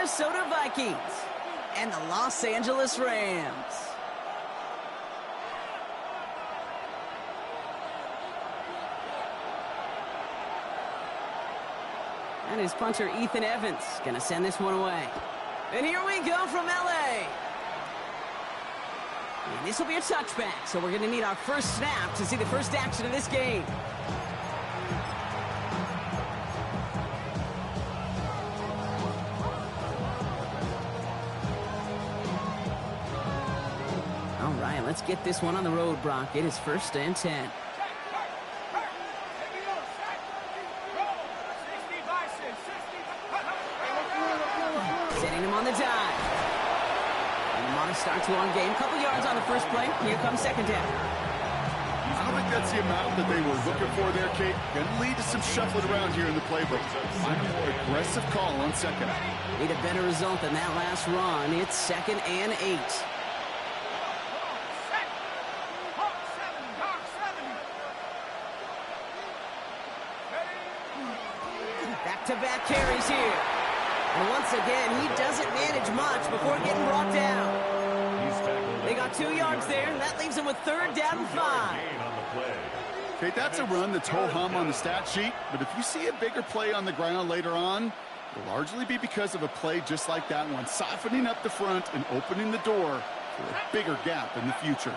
Minnesota Vikings and the Los Angeles Rams. And his punter, Ethan Evans, going to send this one away. And here we go from L.A. And this will be a touchback, so we're going to need our first snap to see the first action of this game. All right, let's get this one on the road, Brock. It is 1st and 10. Setting him on the dive. And Amon starts one game. Couple yards on the first play. Here comes second down. I don't think that's the amount that they were looking for there, Kate. Going to lead to some shuffling around here in the playbook. Find a more aggressive call on second. Need a better result than that last run. It's 2nd and 8. Back-to-back carries here. And once again, he doesn't manage much before getting brought down. They got 2 yards there, and that leaves him with 3rd down and 5. Okay, that's a run that's ho-hum on the stat sheet, but if you see a bigger play on the ground later on, it'll largely be because of a play just like that one, softening up the front and opening the door for a bigger gap in the future.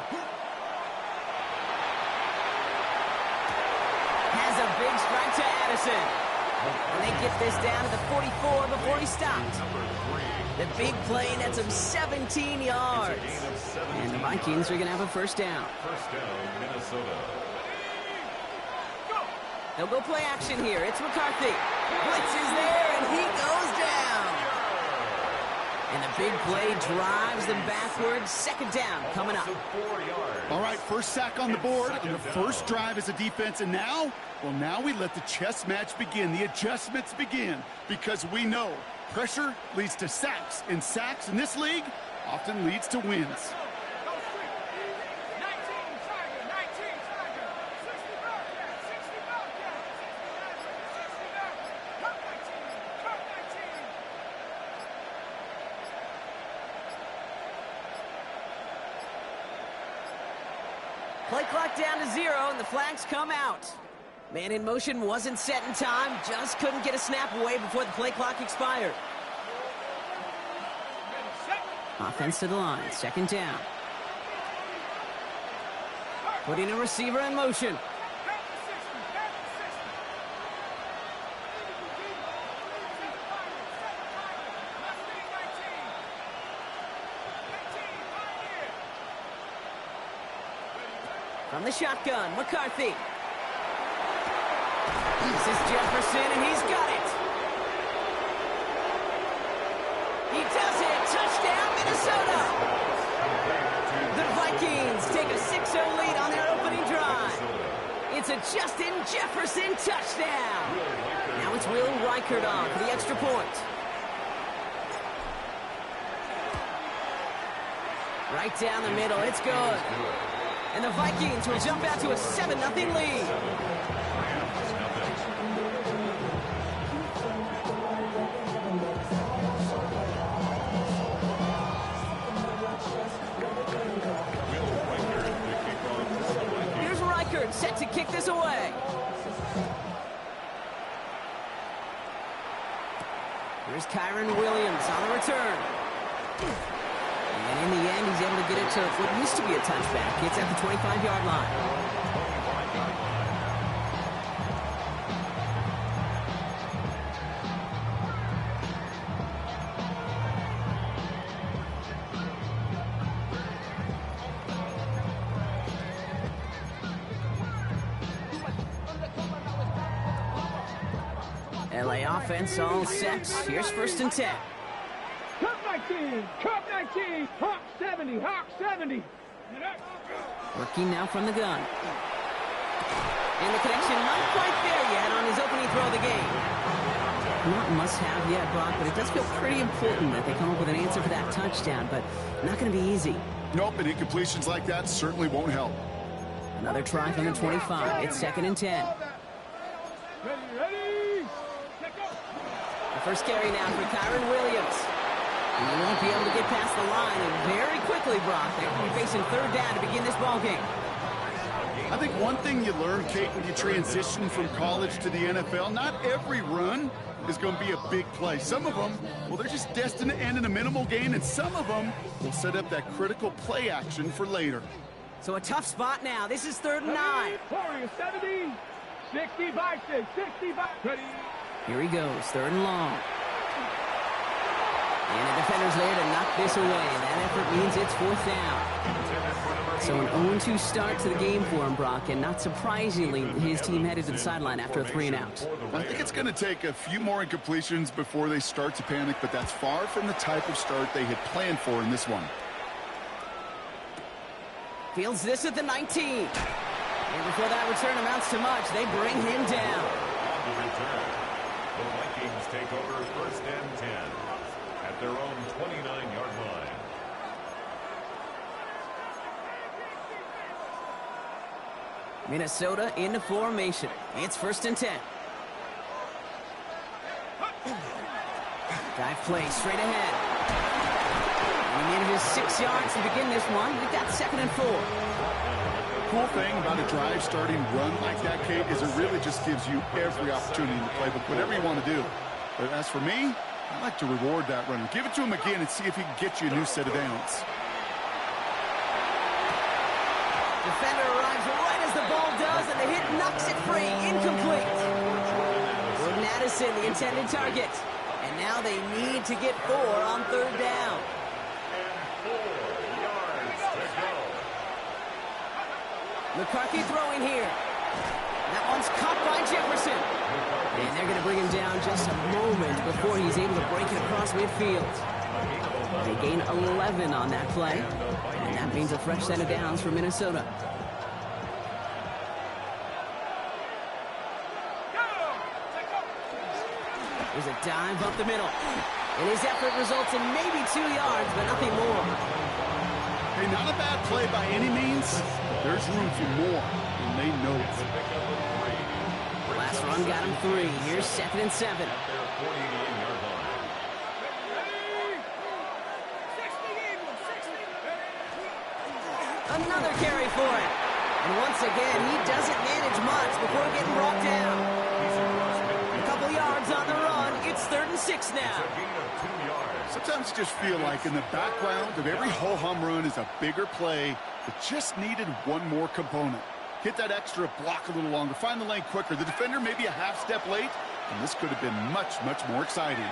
Has a big strike to Addison. And they get this down to the 44 before he stopped. The big play nets him 17 yards. And the Vikings are going to have a first down. First down, Minnesota. They'll go play action here. It's McCarthy. Blitz is there, and he goes down. And the big play drives them backwards. Second down coming up. All right, first sack on the board on the first drive as a defense. And now, well, now we let the chess match begin. The adjustments begin because we know pressure leads to sacks. And sacks in this league often leads to wins. Play clock down to 0, and the flags come out. Man in motion wasn't set in time, just couldn't get a snap away before the play clock expired. Offense to the line, second down. Putting a receiver in motion. From the shotgun, McCarthy. This is Jefferson, and he's got it. He does it. Touchdown, Minnesota. The Vikings take a 6-0 lead on their opening drive. It's a Justin Jefferson touchdown. Now it's Will Reichert on for the extra point. Right down the middle. It's good. And the Vikings will jump out to a 7-0 lead. Here's Reichert set to kick this away. Here's Kyron Williams on the return. And in the end, he's able to get it to what used to be a touchback. It's at the 25-yard line. LA offense all set. Here's 1st and 10. Cup 19, Cup 19, Hawk 70, Hawk 70. Working now from the gun. And the connection not quite there yet on his opening throw of the game. Not must-have yet, Brock, but it does feel pretty important that they come up with an answer for that touchdown, but not going to be easy. Nope, and incompletions like that certainly won't help. Another try from the 25. It's 2nd and 10. Ready, ready. The first carry now for Kyron Williams. And you won't be able to get past the line, and very quickly, Brock, they're going to be facing third down to begin this ball game. I think one thing you learn, Kate, when you transition from college to the NFL, not every run is going to be a big play. Some of them, well, they're just destined to end in a minimal gain, and some of them will set up that critical play action for later. So a tough spot now. This is 3rd and 9. 70, 65, 65, ready. Here he goes, 3rd and long. And the defender's there to knock this away. That effort means it's 4th down. So an 0-2 start to the game for him, Brock, and not surprisingly, his team headed to the sideline after a 3-and-out. I think it's going to take a few more incompletions before they start to panic, but that's far from the type of start they had planned for in this one. Fields this at the 19. And before that return amounts to much, they bring him down. On the return, the Vikings take over 1st and 10 at their own 29-yard line. Minnesota into formation. It's 1st and 10. Dive play straight ahead. And he needed his 6 yards to begin this one. We've got 2nd and 4. Cool thing about a drive starting run like that, Kate, is it really just gives you every opportunity in the playbook, whatever you want to do. But as for me, I like to reward that runner. Give it to him again and see if he can get you a new set of downs. Defender arrives right as the ball does, and the hit knocks it free. Incomplete. Jordan Addison, the intended target. And now they need to get 4 on 3rd down. And 4 yards to go. McCarthy throwing here. That one's caught by Jefferson. And they're going to bring him down just a moment before he's able to break it across midfield. They gain 11 on that play. And that means a fresh set of downs for Minnesota. There's a dive up the middle. And his effort results in maybe 2 yards, but nothing more. Hey, not a bad play by any means. There's room for more, and they know it. Last run got him 3. Here's 2nd and 7. At their 48-yard line. Another carry for him. And once again, he doesn't manage much before getting brought down. A couple yards on the run. It's 3rd and 6 now. A gain of 2 yards. Sometimes you just feel like in the background of every ho-hum run is a bigger play that just needed one more component. Hit that extra block a little longer. Find the lane quicker. The defender may be a half step late, and this could have been much, much more exciting.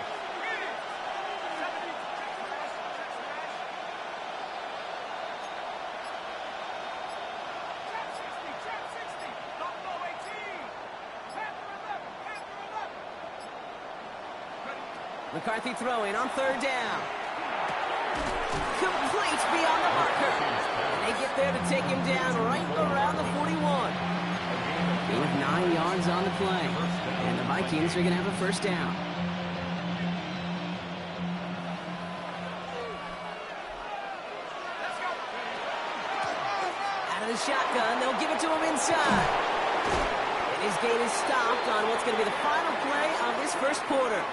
McCarthy throwing on 3rd down. Complete beyond the marker. And they get there to take him down right around the 41. Gain of 9 yards on the play. And the Vikings are going to have a 1st down. Out of the shotgun, they'll give it to him inside. And his gain is stopped on what's going to be the final play of this 1st quarter.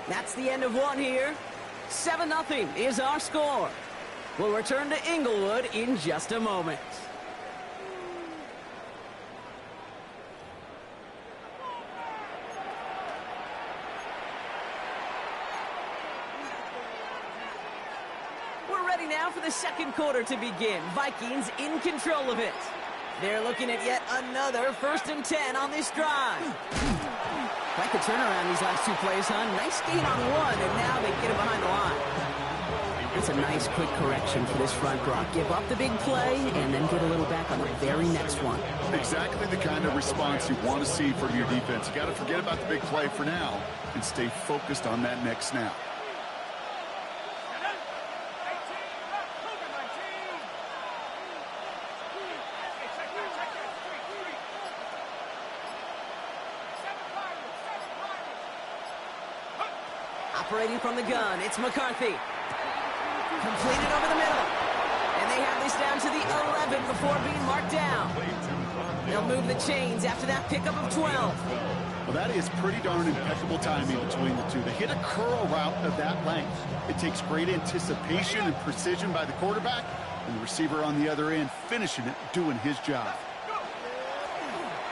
That's the end of one here. 7-0 is our score. We'll return to Inglewood in just a moment. We're ready now for the 2nd quarter to begin. Vikings in control of it. They're looking at yet another 1st and 10 on this drive. Quite the turnaround these last 2 plays, huh? Nice gain on 1, and now they get him behind the line. That's a nice quick correction for this front, Brock. Give up the big play, and then get a little back on the very next one. Exactly the kind of response you want to see from your defense. You got to forget about the big play for now and stay focused on that next snap. Operating from the gun, it's McCarthy. Completed over the middle. And they have this down to the 11 before being marked down. They'll move the chains after that pickup of 12. Well, that is pretty darn impeccable timing between the two. They hit a curl route of that length. It takes great anticipation and precision by the quarterback, and the receiver on the other end finishing it, doing his job.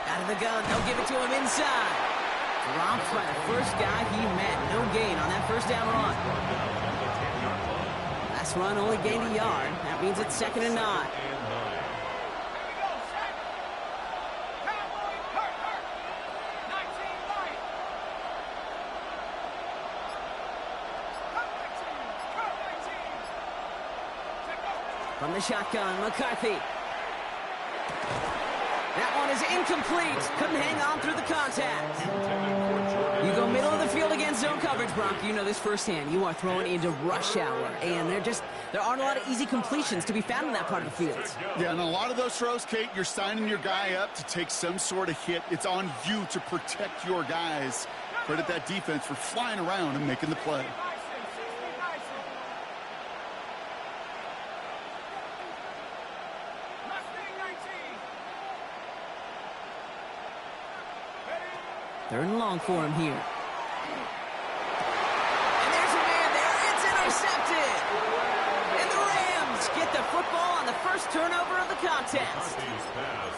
Out of the gun, they'll give it to him inside. Dropped by the first guy he met. No gain on that first down run. Last run only gained a yard. That means it's 2nd and 9. From the shotgun, McCarthy. That one is incomplete. Couldn't hang on through the contact. You go middle of the field against zone coverage, Bronk. You know this firsthand. You are throwing into rush hour, and there aren't a lot of easy completions to be found in that part of the field. Yeah, and a lot of those throws, Kate, you're signing your guy up to take some sort of hit. It's on you to protect your guys. Credit that defense for flying around and making the play. Third and long for him here. And there's a man there. It's intercepted. And the Rams get the football on the first turnover of the contest. Pass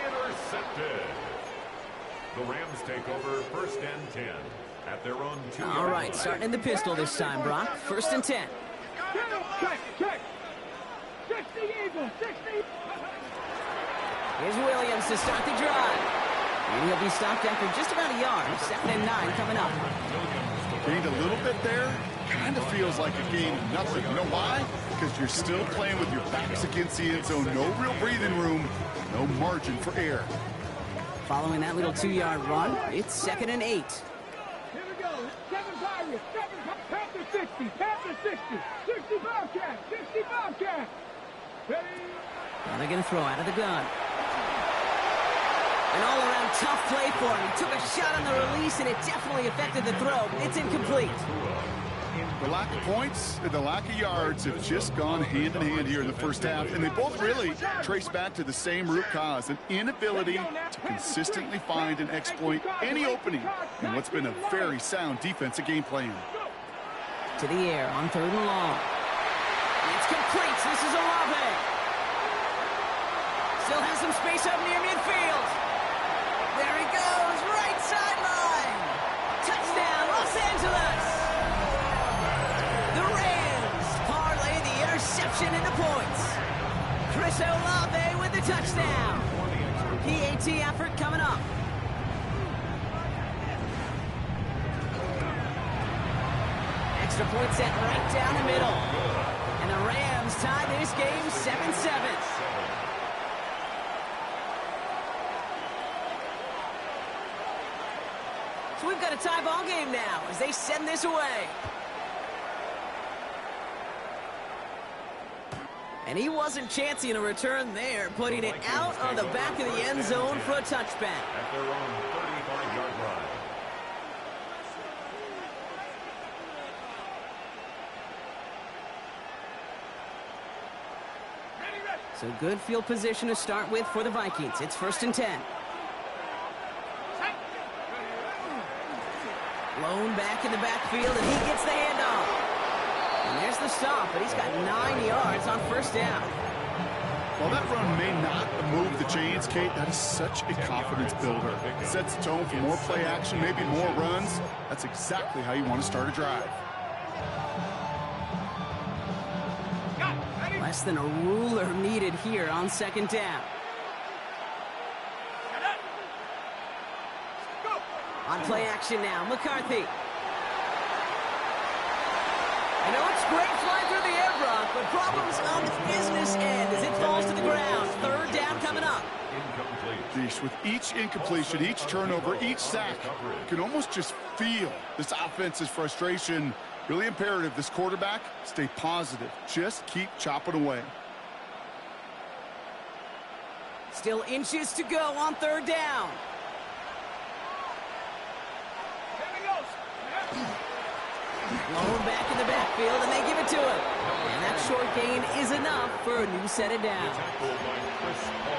intercepted. The Rams take over 1st and 10 at their own 2-yard All right, line. starting in the pistol this time, Brock. 1st and 10. Check. 60 Eagles, 60. Here's Williams to start the drive. And he'll be stopped after just about a yard. 2nd and 9 coming up. Gained a little bit there. Kind of feels like a game of nothing. You know why? Because you're still playing with your backs against the end zone. No real breathing room. No margin for error. Following that little 2-yard run, it's 2nd and 8. Here we go. 7 Pirates, 7 Panther 60, Panther 60, 60 Bobcat, 60 Bobcat. Ready? Now they're going to throw out of the gun. An all-around tough play for him. He took a shot on the release, and it definitely affected the throw. It's incomplete. The lack of points and the lack of yards have just gone hand in hand here in the first half, and they both really trace back to the same root cause, an inability to consistently find and exploit any opening in what's been a very sound defensive game plan. To the air on 3rd and long. It's complete. This is Olave. Still has some space up near midfield. There he goes, right sideline. Touchdown, Los Angeles. The Rams parlay the interception into points. Chris Olave with the touchdown. PAT effort coming up. Extra point set right down the middle. And the Rams tie this game 7-7. So we've got a tie ball game now as they send this away. And he wasn't chancing a return there, putting it out on the back of the end zone for a touchback. At their own 35-yard line. So good field position to start with for the Vikings. It's 1st and 10. Blown back in the backfield, and he gets the handoff. And there's the stop, but he's got 9 yards on 1st down. While that run may not move the chains, Kate, that is such a confidence builder. It sets the tone for more play action, maybe more runs. That's exactly how you want to start a drive. Less than a ruler needed here on 2nd down. On play action now, McCarthy. You know, it's great flying through the air, Brock, but problems on the business end as it falls to the ground. 3rd down coming up. Incomplete. With each incompletion, each turnover, each sack, you can almost just feel this offense's frustration. Really imperative, this quarterback, stay positive. Just keep chopping away. Still inches to go on 3rd down. Blown back in the backfield, and they give it to to him. And that short gain is enough for a new set of downs.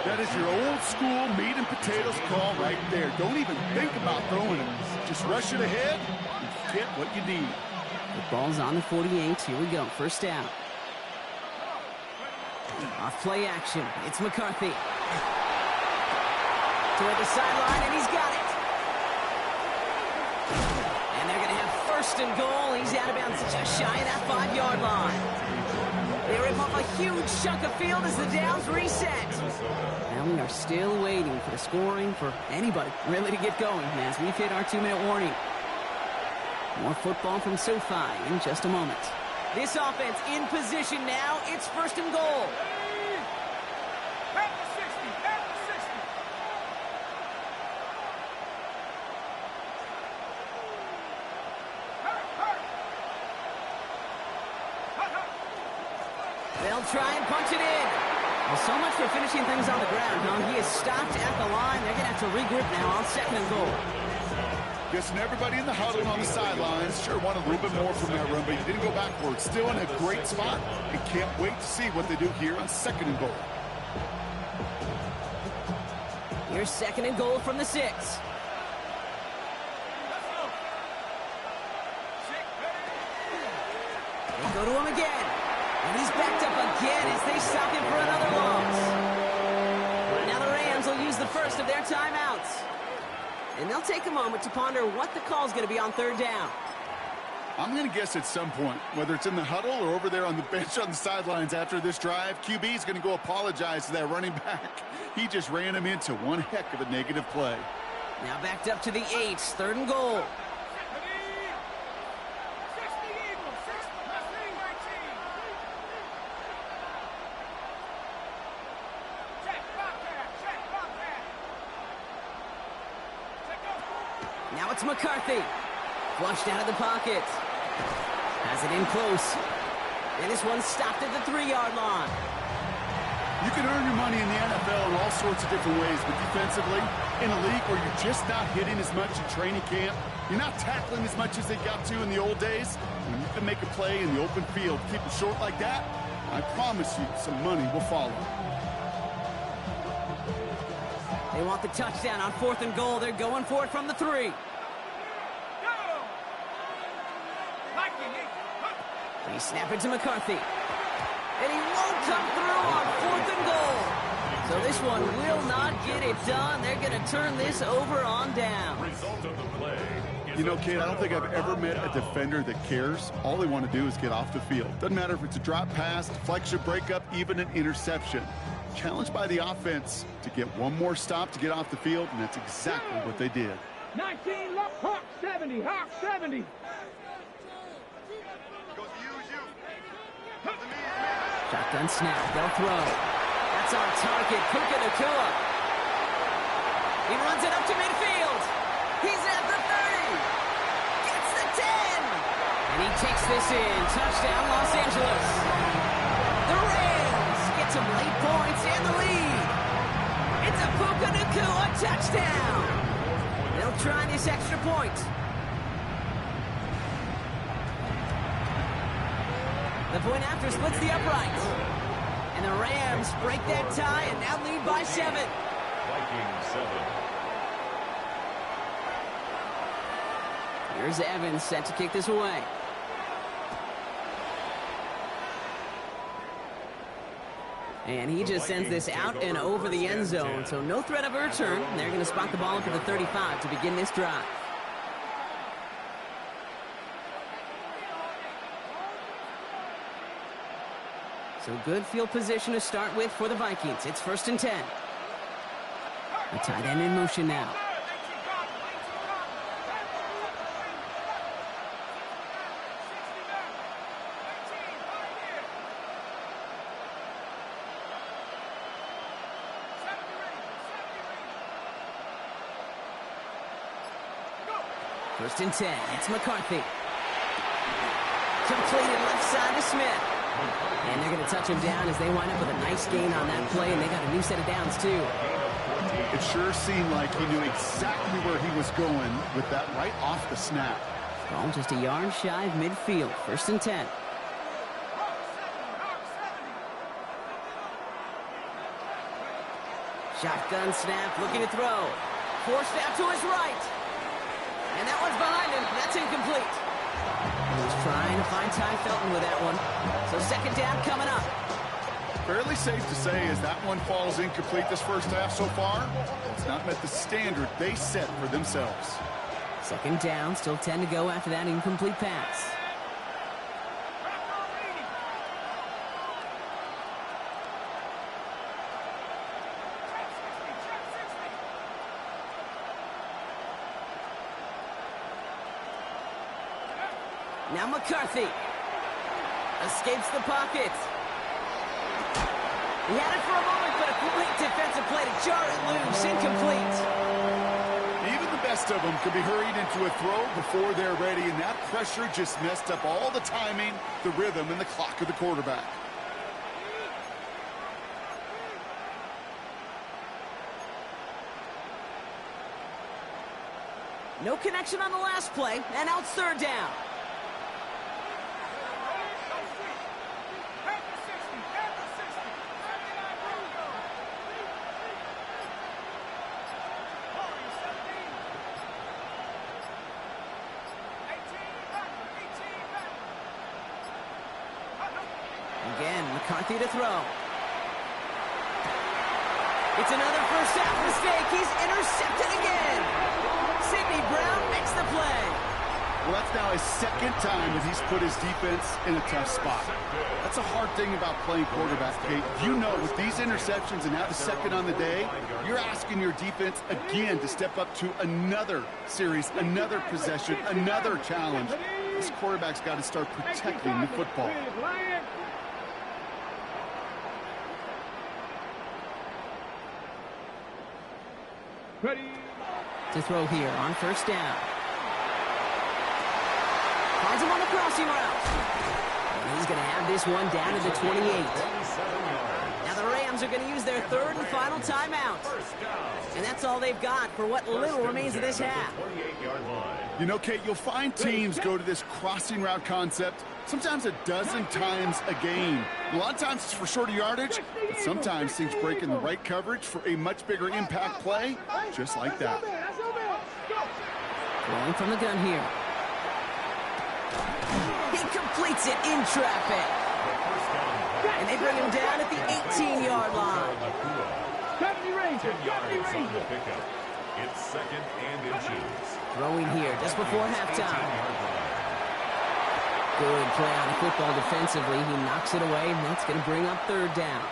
That is your old school meat and potatoes call right there. Don't even think about throwing it. Just rush it ahead and get what you need. The ball's on the 48. Here we go. First down. Off play action. It's McCarthy. Toward the sideline, and he's got it. And they're going to have first and goal. He's out of bounds just shy of that 5-yard line. They rip off a huge chunk of field as the downs reset. Now we are still waiting for the scoring for anybody really to get going as we've hit our 2-minute warning. More football from SoFi in just a moment. This offense in position now. It's first and goal. They'll try and punch it in. Well, so much for finishing things on the ground, huh? He is stopped at the line. They're going to have to regroup now on second and goal. Guessing everybody in the huddle on the sidelines sure wanted a little bit more from that run, but he didn't go backwards. Still in a great spot and can't wait to see what they do here on second and goal. Here's second and goal from the 6. They go to him again. And he's backed up again as they stop him for another loss. Now the Rams will use the first of their timeouts. And they'll take a moment to ponder what the call is going to be on third down. I'm going to guess at some point, whether it's in the huddle or over there on the bench on the sidelines after this drive, QB is going to go apologize to that running back. He just ran him into one heck of a negative play. Now backed up to the 8, third and goal. Now it's McCarthy. Flushed out of the pocket. Has it in close. And this one's stopped at the 3-yard line. You can earn your money in the NFL in all sorts of different ways, but defensively, in a league where you're just not hitting as much in training camp, you're not tackling as much as they got to in the old days, when you can make a play in the open field, keep it short like that, I promise you some money will follow. They want the touchdown on fourth and goal. They're going for it from the 3. They snap it to McCarthy. And he won't come through on fourth and goal. So this one will not get it done. They're going to turn this over on down. You know, Kate, I don't think I've ever met a defender that cares. All they want to do is get off the field. Doesn't matter if it's a drop pass, deflection, breakup, even an interception. Challenged by the offense to get one more stop to get off the field, and that's exactly what they did. 19, Hawk 70, Hawk 70. Shotgun snap, they'll throw. That's our target, Puka Nacua. He runs it up to midfield. He's at the 30. Gets the 10. And he takes this in. Touchdown, Los Angeles. The Rams get some late points and the lead. It's a Puka Nacua touchdown. They'll try this extra point. The point after splits the uprights. And the Rams break that tie and now lead by 7. Vikings 7. Here's Evans set to kick this away. And he just sends this out and over the end zone. So no threat of a return. They're going to spot the ball up at the 35 to begin this drive. So good field position to start with for the Vikings. It's first and 10. The tight end in motion now. First and 10. It's McCarthy. Completed left side to Smith. And they're going to touch him down as they wind up with a nice gain on that play, and they got a new set of downs, too. It sure seemed like he knew exactly where he was going with that right off the snap. Ball just a yard shy of midfield. First and 10. Shotgun snap, looking to throw. Forced out to his right. And that one's behind him. That's incomplete. He was trying to find Ty Felton with that one. So second down coming up. Fairly safe to say as that one falls incomplete this first half so far, it's not met the standard they set for themselves. Second down, still 10 to go after that incomplete pass. Now McCarthy escapes the pocket. He had it for a moment, but a great defensive play to jar it loose. Incomplete. Even the best of them could be hurried into a throw before they're ready, and that pressure just messed up all the timing, the rhythm, and the clock of the quarterback. No connection on the last play, and now it's third down. Again, McCarthy to throw. It's another first half mistake. He's intercepted again. Sidney Brown makes the play. Well, that's now his second time that he's put his defense in a tough spot. That's a hard thing about playing quarterback, Kate. You know, with these interceptions and have a second on the day, you're asking your defense again to step up to another series, another possession, another challenge. This quarterback's got to start protecting the football. Ready. To throw here on first down. Finds him on the crossing route. And he's going to have this one down to the 28. Now the Rams are going to use their third and final timeout. And that's all they've got for what little remains of this half. You know, Kate, you'll find teams go to this crossing route concept sometimes a dozen times a game. A lot of times it's for shorter yardage, but sometimes things break in the right coverage for a much bigger impact play, just like that. Throwing from the gun here. He completes it in traffic. And they bring him down at the 18-yard line. 10 yards on the pickup. It's second and inches. Throwing here just before halftime. Good play on the football defensively. He knocks it away, and that's going to bring up third down.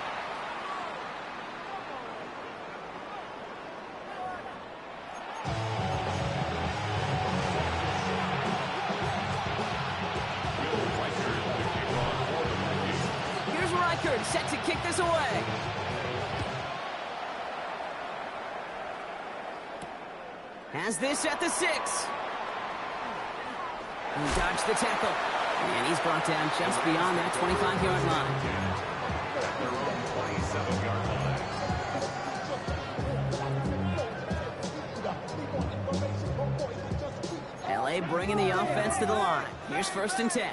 Here's Reichert set to kick this away. Has this at the 6. He dodged the tackle. And he's brought down just beyond that 25-yard line. LA bringing the offense to the line. Here's first and 10.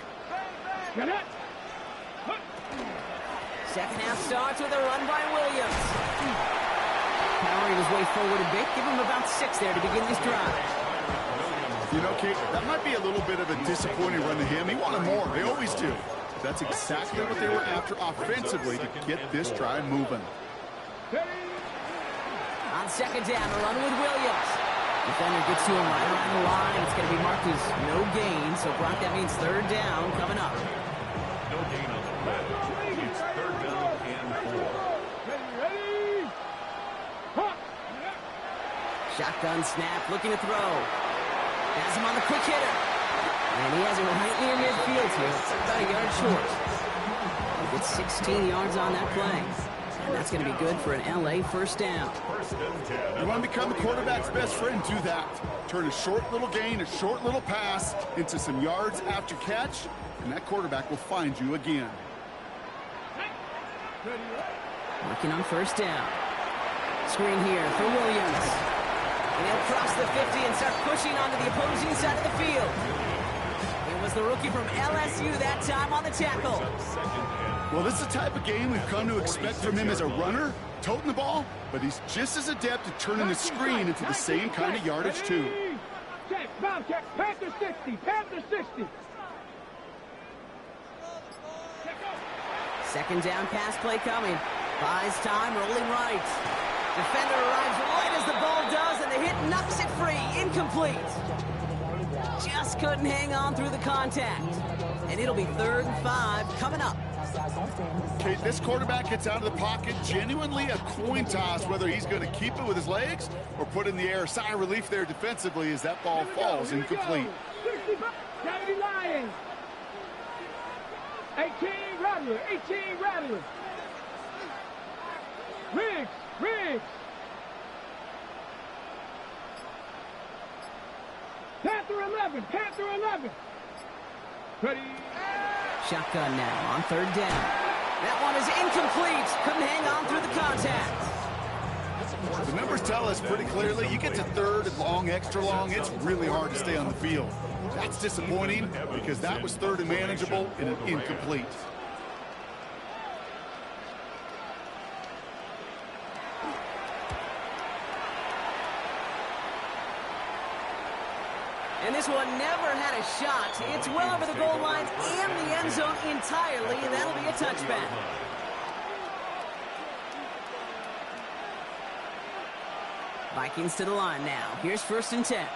Second half starts with a run by Williams. Powering his way forward a bit. Give him about 6 there to begin this drive. You know, Kate, that might be a little bit of a disappointing run to him. He wanted more. They always do. That's exactly what they were after offensively to get this drive moving. On second down, a run with Williams. Defender gets to him right around the line. It's going to be marked as no gain. So, Brock, that means third down coming up. No gain on the play. It's third down and 4. Shotgun snap, looking to throw. Has him on the quick hitter. And he has it right near midfield here. It's about a yard short. He gets 16 yards on that play. And that's going to be good for an LA first down. You want to become the quarterback's best friend, do that. Turn a short little gain, a short little pass into some yards after catch, and that quarterback will find you again. Working on first down. Screen here for Williams. And he'll cross the 50 and start pushing onto the opposing side of the field. It was the rookie from LSU that time on the tackle. Well, this is the type of game we've come to expect from him as a runner, toting the ball, but he's just as adept at turning the screen into the same kind of yardage, too. Check, Bobcat, Panther 60, Panther 60. Second down pass play coming. Buys time, rolling right. Defender arrives right as the ball does, and the hit knocks it free. Incomplete. Just couldn't hang on through the contact. And it'll be 3rd and 5 coming up. Okay, this quarterback gets out of the pocket, genuinely a coin toss whether he's going to keep it with his legs or put it in the air. Sigh of relief there defensively as that ball falls incomplete. 70 Lions. 18 Rattler, 18 Rattler. Riggs. Panther 11, Panther 11. Ready. Shotgun now on 3rd down. That one is incomplete. Couldn't hang on through the contact. The numbers tell us pretty clearly, you get to 3rd and long, extra long, it's really hard to stay on the field. That's disappointing because that was 3rd and manageable and an incomplete. And this one never had a shot. It's well over the goal line and the end zone entirely, and that'll be a touchback. Vikings to the line now. Here's 1st and 10.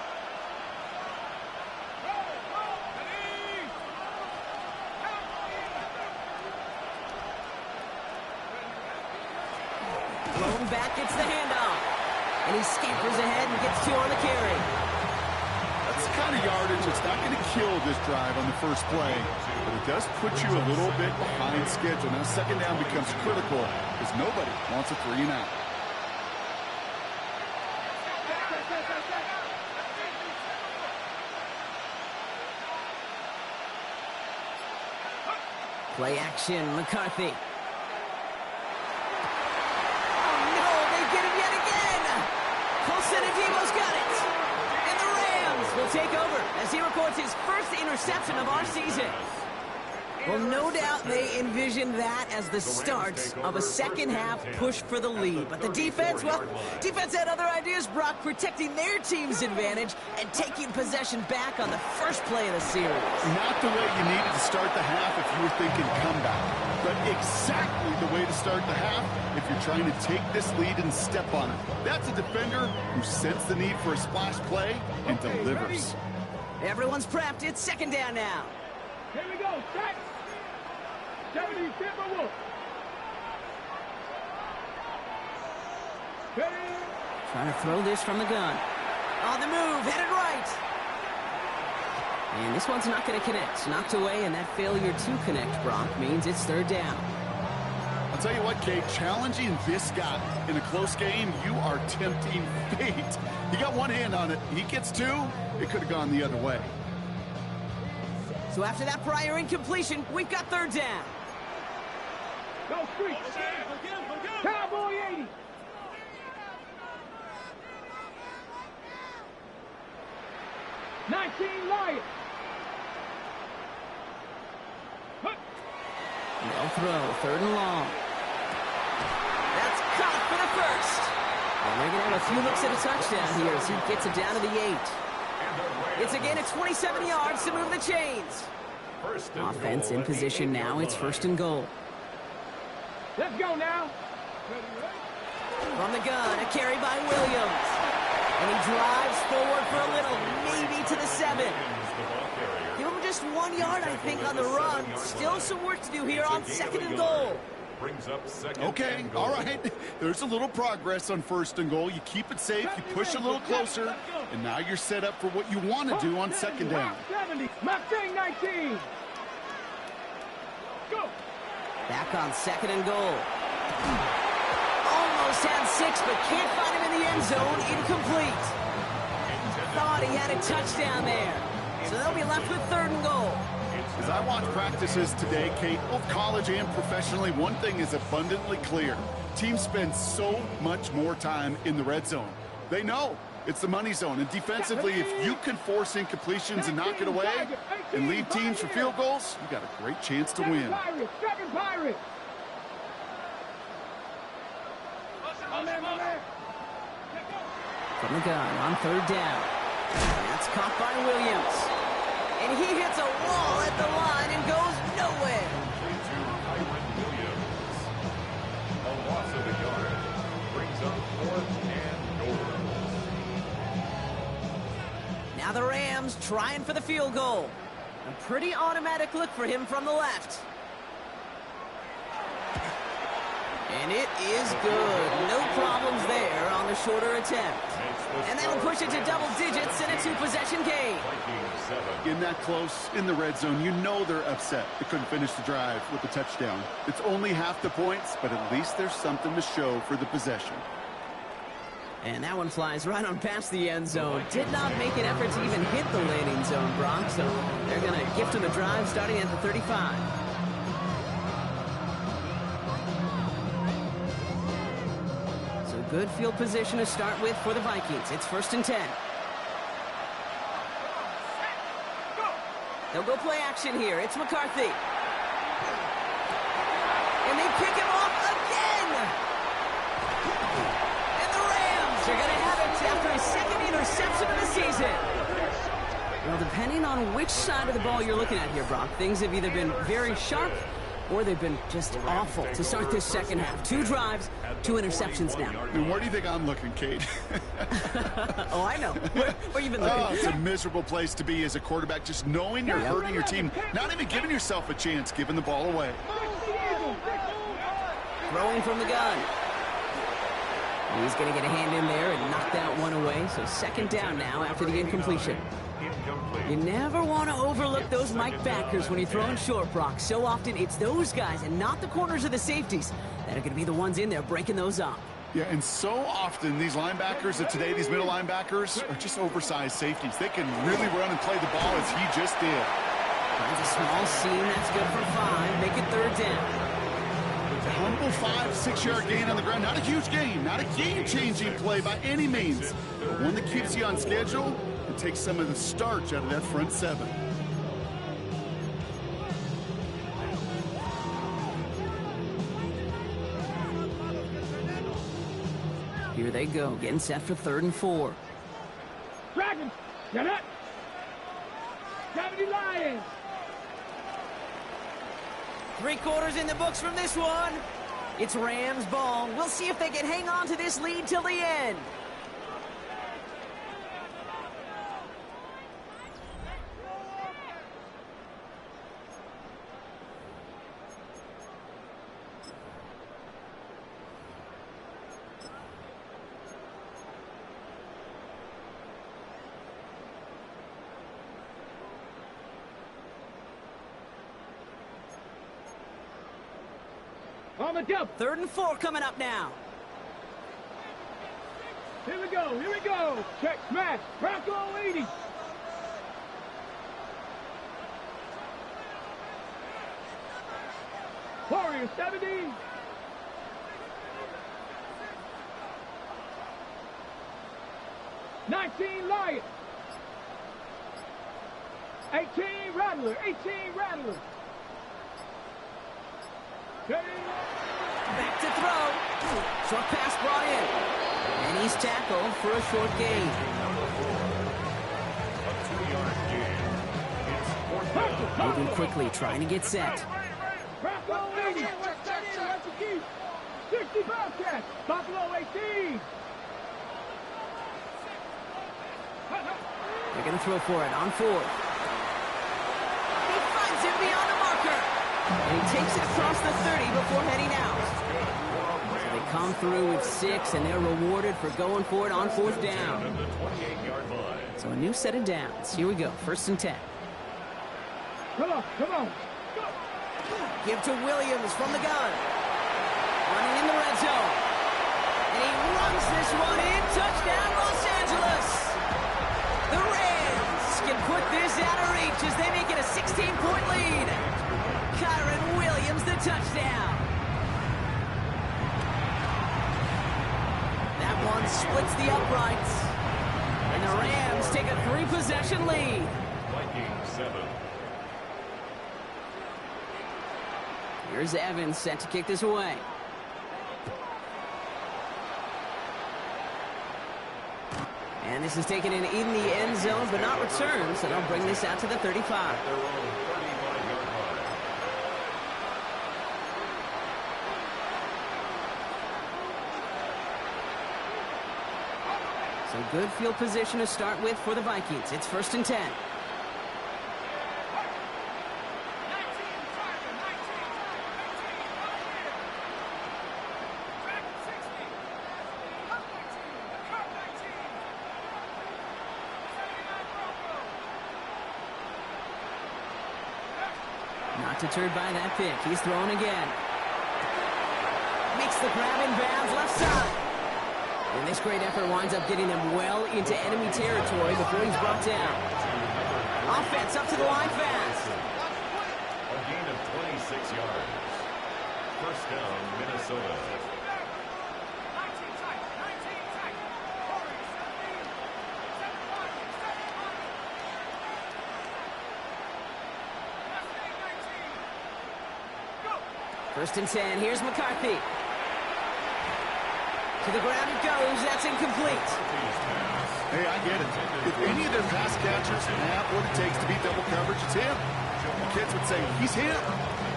Blown back, gets the handoff. And he scampers ahead and gets 2 on the carry. That's the kind of yardage that's not going to kill this drive on the first play, but it does put you a little bit behind schedule. Now 2nd down becomes critical because nobody wants a 3 and out. Play action, McCarthy. Oh no, they get him yet again! Colson Adebo's got it! And the Rams will take over as he records his first interception of our season. Well, no doubt they envisioned that as the start of a second-half push for the lead. But the defense, well, defense had other ideas, Brock, protecting their team's advantage and taking possession back on the first play of the series. Not the way you needed to start the half if you were thinking comeback, but exactly the way to start the half if you're trying to take this lead and step on it. That's a defender who sensed the need for a splash play and delivers. Everyone's prepped. It's 2nd down now. Here we go, set. 70 Timberwolves. Ready. Trying to throw this from the gun. On the move, headed right. And this one's not going to connect. Knocked away, and that failure to connect, Brock, means it's 3rd down. I'll tell you what, Kate, challenging this guy in a close game, you are tempting fate. He got one hand on it. He gets 2. It could have gone the other way. So after that prior incompletion, we've got 3rd down. Go street. Cowboy 80. Lions. No throw, 3rd and long. That's caught for the first. And they're going to have a few looks at a touchdown here as he gets it down to the 8. It's again at 27 yards to move the chains. Offense in position now. It's 1st and goal. Let's go now. From the gun, a carry by Williams. And he drives forward for a little, maybe to the 7. Give him just 1 yard, I think, on the run. Still some work to do here on 2nd and goal. Okay, all right. There's a little progress on 1st and goal. You keep it safe, you push a little closer, and now you're set up for what you want to do on 2nd down. 70, Mustang 19. Go. Back on 2nd and goal. Almost had 6, but can't find him in the end zone. Incomplete. Thought he had a touchdown there. So they'll be left with 3rd and goal. As I watch practices today, Kate, both college and professionally, one thing is abundantly clear. Teams spend so much more time in the red zone. They know It's the money zone, and defensively, if you can force incompletions and knock it away and leave teams for field goals, you got a great chance to win. Second Pirates. From the gun on third down. That's caught by Williams. And he hits a wall at the line and goes nowhere. A loss of a yard brings up 4th and goal. Now the Rams trying for the field goal. A pretty automatic look for him from the left. And it is good. No problems there on the shorter attempt. And that'll push it to double digits in a 2-possession game. Getting that close in the red zone, you know they're upset they couldn't finish the drive with the touchdown. It's only half the points, but at least there's something to show for the possession. And that one flies right on past the end zone. Did not make an effort to even hit the landing zone, Brock. So they're going to gift him a drive starting at the 35. So good field position to start with for the Vikings. It's 1st and 10. They'll go play action here. It's McCarthy. And they pick him off again. And the Rams are going to have it after his 2nd interception of the season. Well, depending on which side of the ball you're looking at here, Brock, things have either been very sharp or they've been just awful to start this second half. 2 drives, 2 interceptions now. And where do you think I'm looking, Kate? Oh, I know. Where you been looking? Oh, it's a miserable place to be as a quarterback, just knowing you're hurting your team, not even giving yourself a chance, giving the ball away. Throwing from the gun. He's going to get a hand in there and knock that one away. So 2nd down now after the incompletion. You never want to overlook those Mike backers when you're throwing short, Brock. So often it's those guys and not the corners or the safeties that are going to be the ones in there breaking those up. Yeah, and so often these linebackers of today, these middle linebackers, are just oversized safeties. They can really run and play the ball as he just did. Finds a small seam. That's good for 5. Make it 3rd down. Humble 5-6-yard gain on the ground. Not a huge gain, not a game-changing play by any means, but one that keeps you on schedule and takes some of the starch out of that front 7. Here they go, getting set for 3rd and 4. Dragons, get up. 70 Lions. 3 quarters in the books from this one. It's Rams ball. We'll see if they can hang on to this lead till the end. On the jump. 3rd and 4 coming up now. Here we go. Here we go. Check, smash. Bronco 80. Warrior 70. $19 Lions. 18 Rattler. 18 Rattler. Back to throw. Short pass brought in. And he's tackled for a short gain. Moving quickly, trying to get set. Bronco 80. 60 Bobcats. Buffalo 18. They're going to throw for it on 4th. He finds him beyond the marker. And he takes it across the 30 before heading out. So they come through with 6, and they're rewarded for going for it on 4th down. So a new set of downs. Here we go, 1st and 10. Come on, come on. Give to Williams from the gun. Running in the red zone. And he runs this one in. Touchdown, Los Angeles. The Rams can put this out of reach as they make it a 16-point lead. Kyron Williams, the touchdown. That one splits the uprights. And the Rams take a 3-possession lead. Vikings 7. Here's Evans set to kick this away. And this is taken in the end zone, but not returned, so they'll bring this out to the 35. Their own 35-yard line. So good field position to start with for the Vikings. It's 1st and 10. Not deterred by that pick. He's thrown again. Makes the grab in bounds left side. And this great effort winds up getting him well into enemy territory before he's brought down. Offense up to the line fast. A gain of 26 yards. First down, Minnesota. First and 10. Here's McCarthy. To the ground it goes. That's incomplete. Hey, I get it. If any of their pass catchers have what it takes to beat double coverage, it's him. The kids would say, he's him.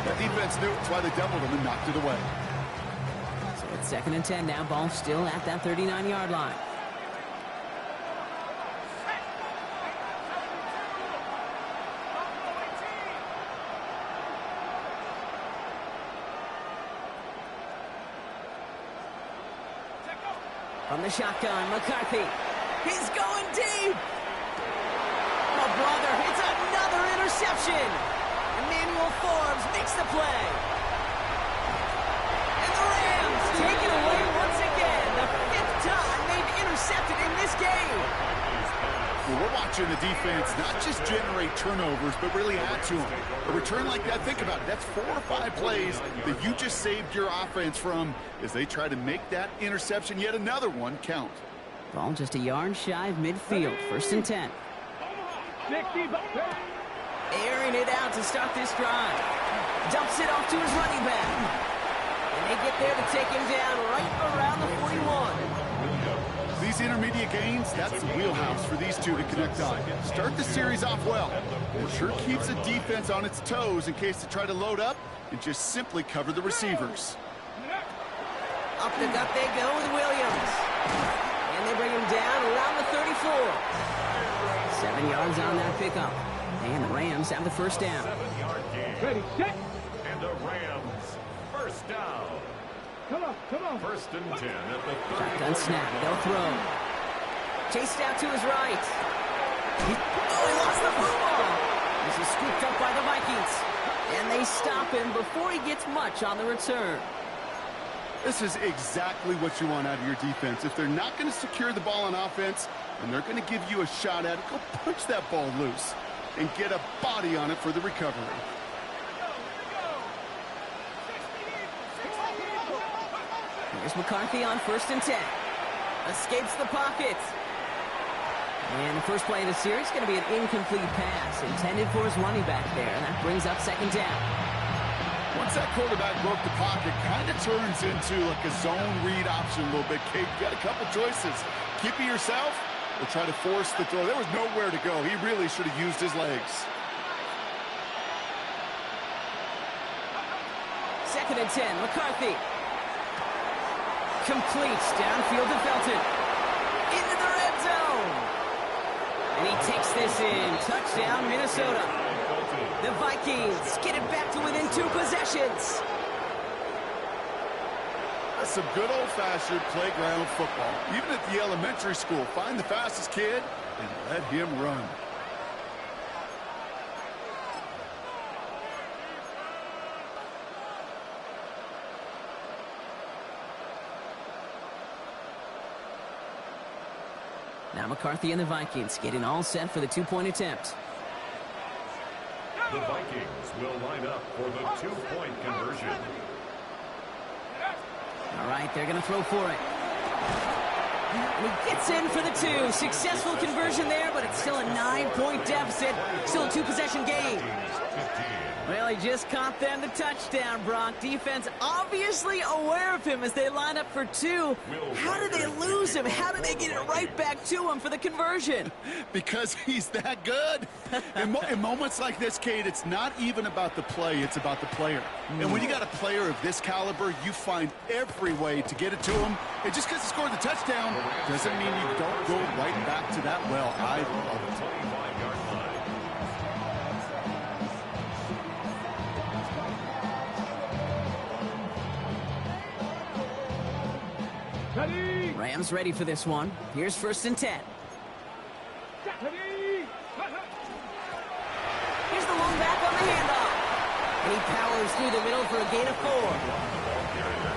That defense knew it's why they doubled him and knocked it away. So it's 2nd and 10 now. Ball still at that 39-yard line. From the shotgun, McCarthy. He's going deep. Oh, brother, it's another interception. Emmanuel Forbes makes the play. And the Rams take it away once again. The 5th time they've intercepted in this game. Well, we're watching the defense not just generate turnovers, but really add to them. A return like that, think about it. That's 4 or 5 plays that you just saved your offense from as they try to make that interception, yet another one, count. Ball just a yard shy of midfield. 1st and 10. 60, Airing it out to start this drive. Dumps it off to his running back. And they get there to take him down right around the 41. These intermediate gains, that's the wheelhouse for these two to connect on. Start the series off well. It sure keeps the defense on its toes in case they try to load up and just simply cover the receivers. Up the gut they go with Williams. And they bring him down around the 34. 7 yards on that pickup. And the Rams have the first down. 7-yard gain. ready, set. And the Rams first down. Come on, come on. 1st and 10 at the 30. Shotgun snap. They'll throw. Chased out to his right. He lost the football. This is scooped up by the Vikings. And they stop him before he gets much on the return. This is exactly what you want out of your defense. If they're not going to secure the ball on offense, and they're going to give you a shot at it, go punch that ball loose and get a body on it for the recovery. Here's McCarthy on 1st and 10. Escapes the pocket. And the first play of the series is going to be an incomplete pass intended for his running back there. And that brings up 2nd down. Once that quarterback broke the pocket, kind of turns into like a zone read option a little bit. Kate, you got a couple choices. Keep it yourself or try to force the throw. There was nowhere to go. He really should have used his legs. 2nd and 10. McCarthy. Completes downfield to Felton. Into the red zone. And he takes this in. Touchdown, Minnesota. The Vikings get it back to within 2 possessions. That's some good old-fashioned playground football. Even at the elementary school, find the fastest kid and let him run. Now McCarthy and the Vikings getting all set for the 2-point attempt. The Vikings will line up for the 2-point conversion. All right, they're going to throw for it. And he gets in for the 2. Successful conversion there, but it's still a 9-point deficit. Still a 2-possession game. Well, he just caught them the touchdown, Brock. Defense obviously aware of him as they line up for 2. How did they lose him? How did they get it right back to him for the conversion? Because he's that good. In moments like this, Kate, it's not even about the play, it's about the player. And when you got a player of this caliber, you find every way to get it to him. And just because he scored the touchdown doesn't mean you don't go right back to that well. I love it. Ready? Rams ready for this one. Here's 1st and 10. Ready? Here's the long back on the handoff. And he powers through the middle for a gain of 4.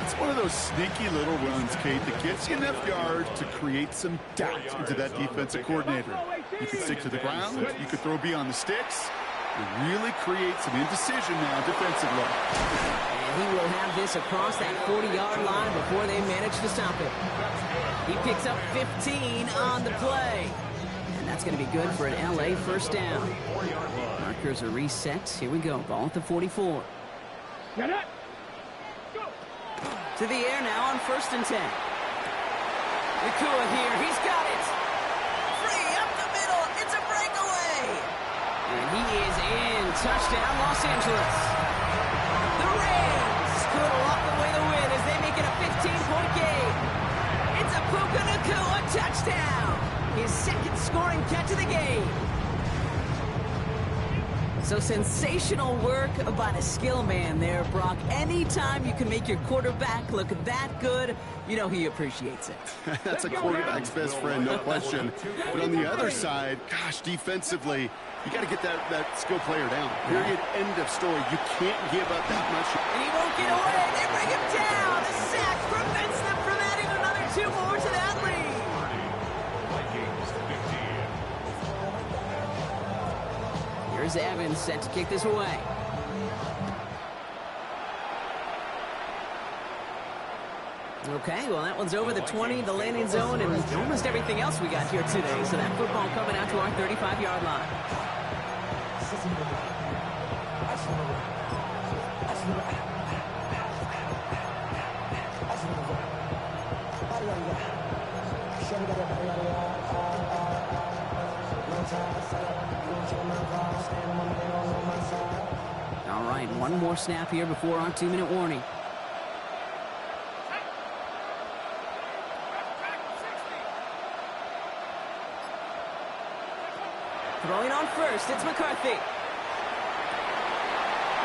It's one of those sneaky little runs, Kate, that gets you enough yards to create some doubt into that defensive coordinator. You can stick to the ground, you can throw beyond the sticks, and really create some indecision now defensively. And he will have this across that 40-yard line before they manage to stop it. He picks up 15 on the play. And that's going to be good for an LA 1st down. Markers are reset. Here we go. Ball at the 44. Get it. To the air now on 1st and 10. Nakua here. He's got it. Free up the middle. It's a breakaway. And he is in. Touchdown, Los Angeles. The Rams could walk away the win as they make it a 15-point game. It's a Puka Nakua touchdown. His 2nd scoring catch of the game. So sensational work by the skill man there, Brock. Anytime you can make your quarterback look that good, you know he appreciates it. That's a quarterback's best friend, no question. But on the other side, gosh, defensively, you got to get that skill player down. Period. End of story. You can't give up that much. And he won't get away. They bring him down. The sack prevents them from adding another 2 more to that lead. Here's Evans set to kick this away. Okay, well, that one's over the 20, the landing zone, and almost everything else we got here today. So that football coming out to our 35-yard line. All right, one more snap here before our 2-minute warning. Throwing on 1st, it's McCarthy.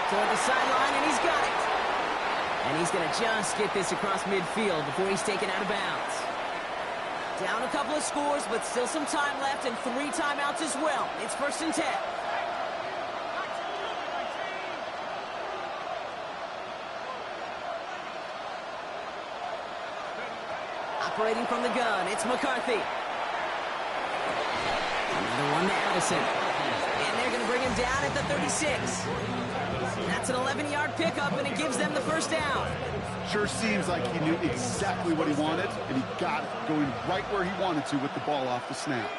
Toward the sideline, and he's got it. And he's going to just get this across midfield before he's taken out of bounds. Down a couple of scores, but still some time left and 3 timeouts as well. It's 1st and 10. Operating from the gun, it's McCarthy. Another one to Addison. And they're going to bring him down at the 36. That's an 11-yard pickup, and it gives them the 1st down. Sure seems like he knew exactly what he wanted, and he got it, going right where he wanted to with the ball off the snap.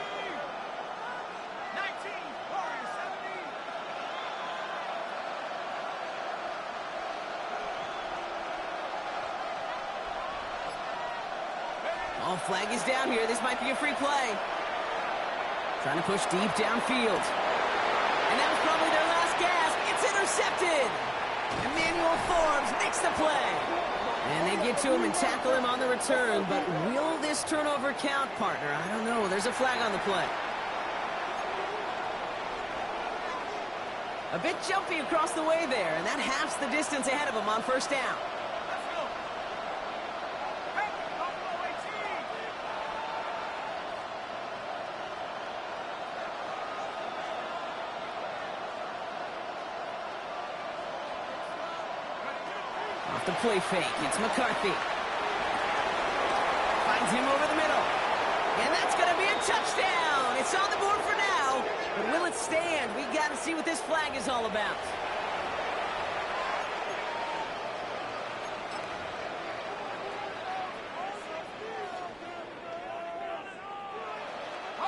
Oh, flag is down here. This might be a free play. Trying to push deep downfield. And that was probably their last gasp. It's intercepted. Emmanuel Forbes makes the play. And they get to him and tackle him on the return. But will this turnover count, partner? I don't know. There's a flag on the play. A bit jumpy across the way there, and that halves the distance ahead of him on 1st down. Off the play fake, it's McCarthy. Finds him over the middle. And that's going to be a touchdown. It's on the board for now. But will it stand? We got to see what this flag is all about.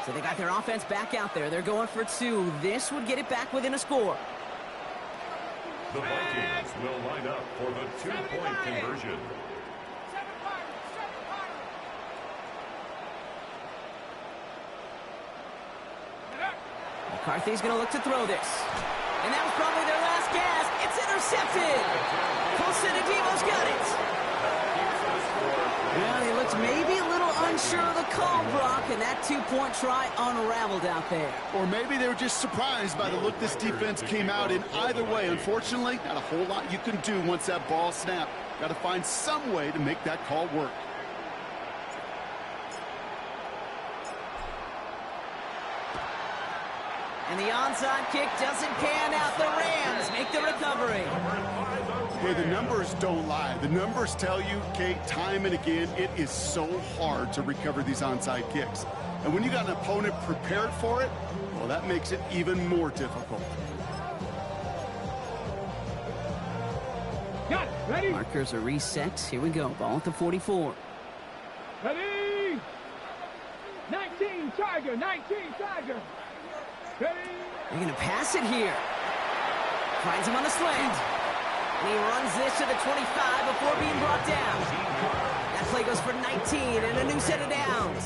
So they got their offense back out there. They're going for two. This would get it back within a score. The Vikings will line up for the two-point conversion. McCarthy's going to look to throw this. And that was probably their last gasp. It's intercepted. Colson-Adimo's got it. Well, he looked maybe a little unsure of the call, Brock, and that two-point try unraveled out there. Or maybe they were just surprised by the look this defense came out in. Either way, unfortunately, not a whole lot you can do once that ball snapped. Got to find some way to make that call work. And the onside kick doesn't pan out. The Rams make the recovery. Hey, the numbers don't lie. The numbers tell you, Kate, time and again, it is so hard to recover these onside kicks. And when you got an opponent prepared for it, well, that makes it even more difficult. Got it. Ready? Markers are reset. Here we go. Ball at the 44. Ready? 19 Tiger. 19 Tiger. Ready? They're going to pass it here. Finds him on the slant. And he runs this to the 25 before being brought down. That play goes for 19 and a new set of downs.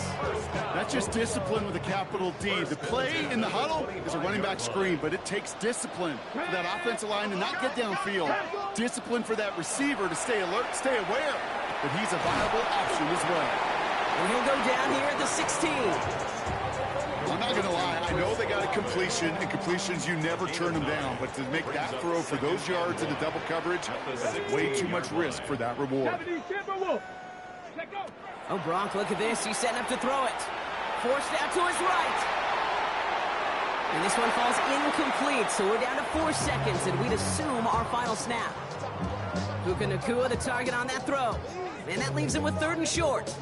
That's just discipline with a capital D. The play in the huddle is a running back screen, but it takes discipline for that offensive line to not get downfield. Discipline for that receiver to stay alert, stay aware that he's a viable option as well. And he'll go down here at the 16. I'm not going to lie. I know they got a completion, and completions, you never turn them down. But to make that throw for those yards in the double coverage, that's way too much risk for that reward. Oh, Brock, look at this. He's setting up to throw it. Forced out to his right. And this one falls incomplete, so we're down to 4 seconds, and we'd assume our final snap. Puka Nacua, the target on that throw. And that leaves him with 3rd and short.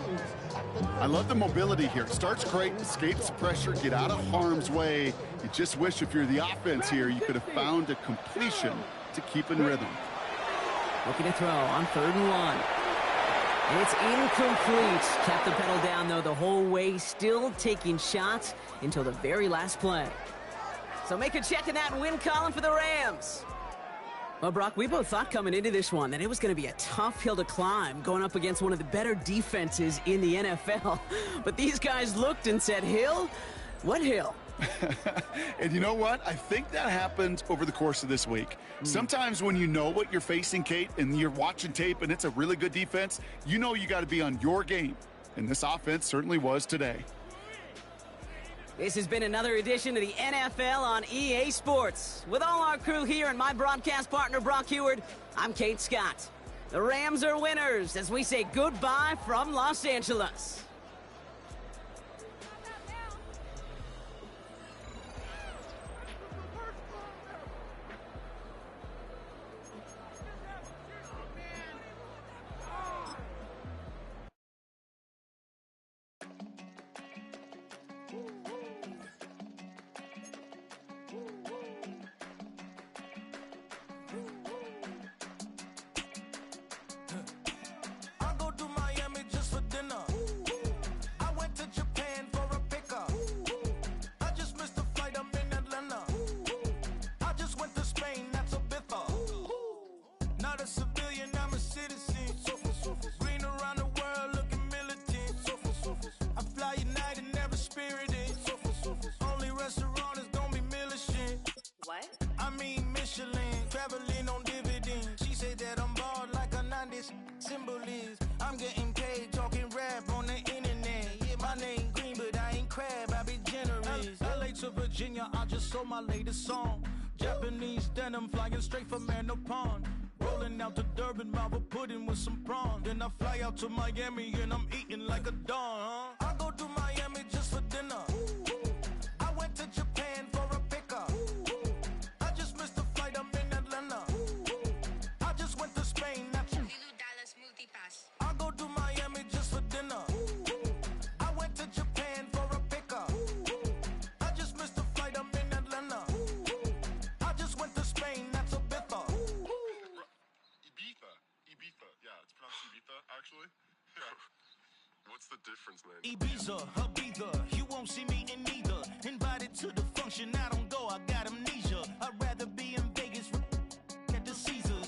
I love the mobility here. Starts great, escapes pressure, get out of harm's way. You just wish if you're the offense here, you could have found a completion to keep in rhythm. Looking to throw on 3rd and 1. It's incomplete. Kept the pedal down, though, the whole way, still taking shots until the very last play. So make a check in that win column for the Rams. Well, Brock, we both thought coming into this one that it was going to be a tough hill to climb going up against one of the better defenses in the NFL. But these guys looked and said, Hill? What hill? And you know what? I think that happened over the course of this week. Sometimes when you know what you're facing, Kate, and you're watching tape and it's a really good defense, you know you got to be on your game. And this offense certainly was today. This has been another edition of the NFL on EA Sports. With all our crew here and my broadcast partner, Brock Heward, I'm Kate Scott. The Rams are winners as we say goodbye from Los Angeles. Virginia, I just sold my latest song. Japanese denim flying straight from Manopon. Rolling out to Durban, mouth a pudding with some prawns. Then I fly out to Miami and I'm eating like a don. I go to Miami just for dinner. I went to Japan for a pickup. I just missed the flight, I'm in Atlanta. I just went to Spain, that's $1 smoothie pass. I go to Miami just for dinner. I went to Japan for a pickup. I just missed the flight, I'm in Atlanta. I just went to Spain, that's a bitha. Ibiza. Yeah, it's pronounced Ibiza, actually. Yeah. What's the difference, man? Ibiza, Ibiza, you won't see me in neither. Invited to the function, I don't go, I got amnesia. I'd rather be in